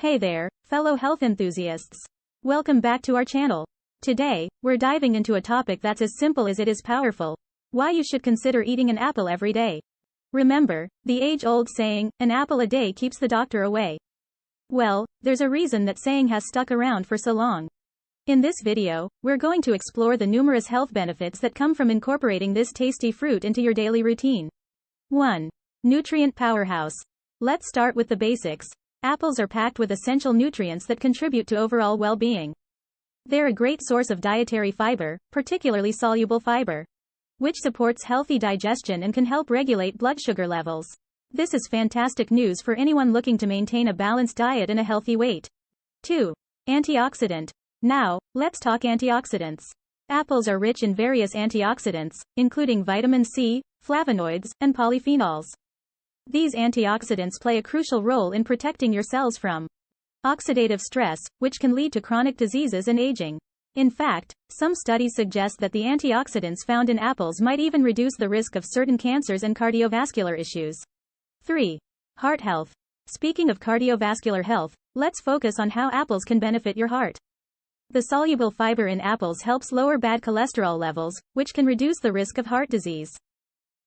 Hey there, fellow health enthusiasts. Welcome back to our channel. Today, we're diving into a topic that's as simple as it is powerful. Why you should consider eating an apple every day. Remember, the age-old saying, an apple a day keeps the doctor away. Well, there's a reason that saying has stuck around for so long. In this video, we're going to explore the numerous health benefits that come from incorporating this tasty fruit into your daily routine. 1. Nutrient powerhouse. Let's start with the basics. Apples are packed with essential nutrients that contribute to overall well-being. They're a great source of dietary fiber, particularly soluble fiber, which supports healthy digestion and can help regulate blood sugar levels. This is fantastic news for anyone looking to maintain a balanced diet and a healthy weight. 2. Antioxidant. Now, let's talk antioxidants. Apples are rich in various antioxidants, including vitamin C, flavonoids, and polyphenols. These antioxidants play a crucial role in protecting your cells from oxidative stress, which can lead to chronic diseases and aging. In fact, some studies suggest that the antioxidants found in apples might even reduce the risk of certain cancers and cardiovascular issues. 3. Heart health. Speaking of cardiovascular health, let's focus on how apples can benefit your heart. The soluble fiber in apples helps lower bad cholesterol levels, which can reduce the risk of heart disease.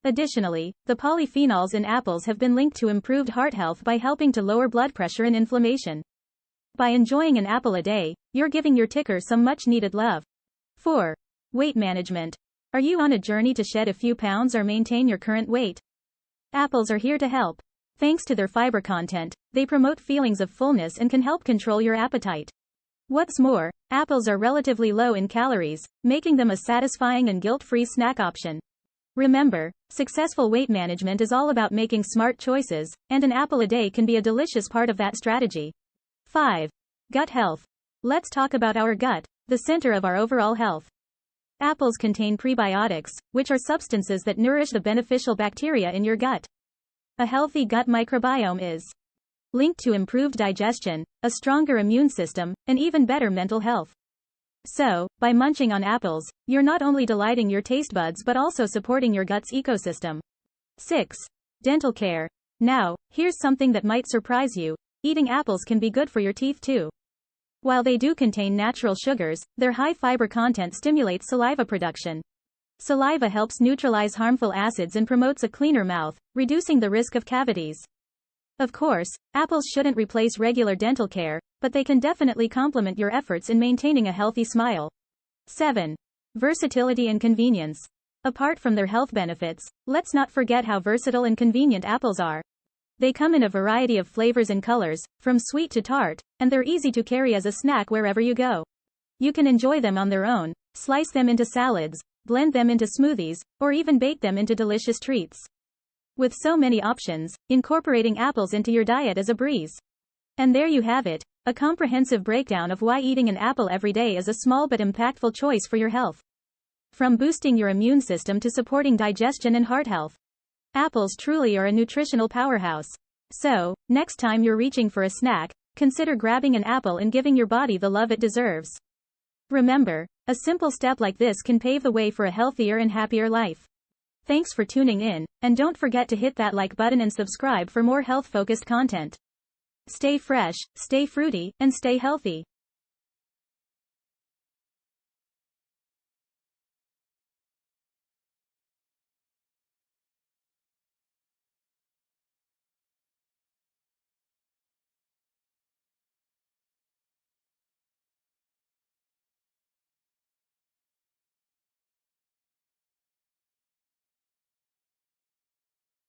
Additionally, the polyphenols in apples have been linked to improved heart health by helping to lower blood pressure and inflammation. By enjoying an apple a day, you're giving your ticker some much-needed love. 4. Weight management. Are you on a journey to shed a few pounds or maintain your current weight? Apples are here to help. Thanks to their fiber content, they promote feelings of fullness and can help control your appetite. What's more, apples are relatively low in calories, making them a satisfying and guilt-free snack option. Remember, successful weight management is all about making smart choices, and an apple a day can be a delicious part of that strategy. 5. Gut health. Let's talk about our gut, the center of our overall health. Apples contain prebiotics, which are substances that nourish the beneficial bacteria in your gut. A healthy gut microbiome is linked to improved digestion, a stronger immune system, and even better mental health. So, by munching on apples, you're not only delighting your taste buds but also supporting your gut's ecosystem. 6. Dental care. Now, here's something that might surprise you. Eating apples can be good for your teeth too. While they do contain natural sugars, their high fiber content stimulates saliva production. Saliva helps neutralize harmful acids and promotes a cleaner mouth, reducing the risk of cavities. Of course, apples shouldn't replace regular dental care, but they can definitely complement your efforts in maintaining a healthy smile. 7. Versatility and convenience. Apart from their health benefits, let's not forget how versatile and convenient apples are. They come in a variety of flavors and colors, from sweet to tart, and they're easy to carry as a snack wherever you go. You can enjoy them on their own, slice them into salads, blend them into smoothies, or even bake them into delicious treats. With so many options, incorporating apples into your diet is a breeze. And there you have it, a comprehensive breakdown of why eating an apple every day is a small but impactful choice for your health. From boosting your immune system to supporting digestion and heart health, apples truly are a nutritional powerhouse. So, next time you're reaching for a snack, consider grabbing an apple and giving your body the love it deserves. Remember, a simple step like this can pave the way for a healthier and happier life. Thanks for tuning in, and don't forget to hit that like button and subscribe for more health-focused content. Stay fresh, stay fruity, and stay healthy.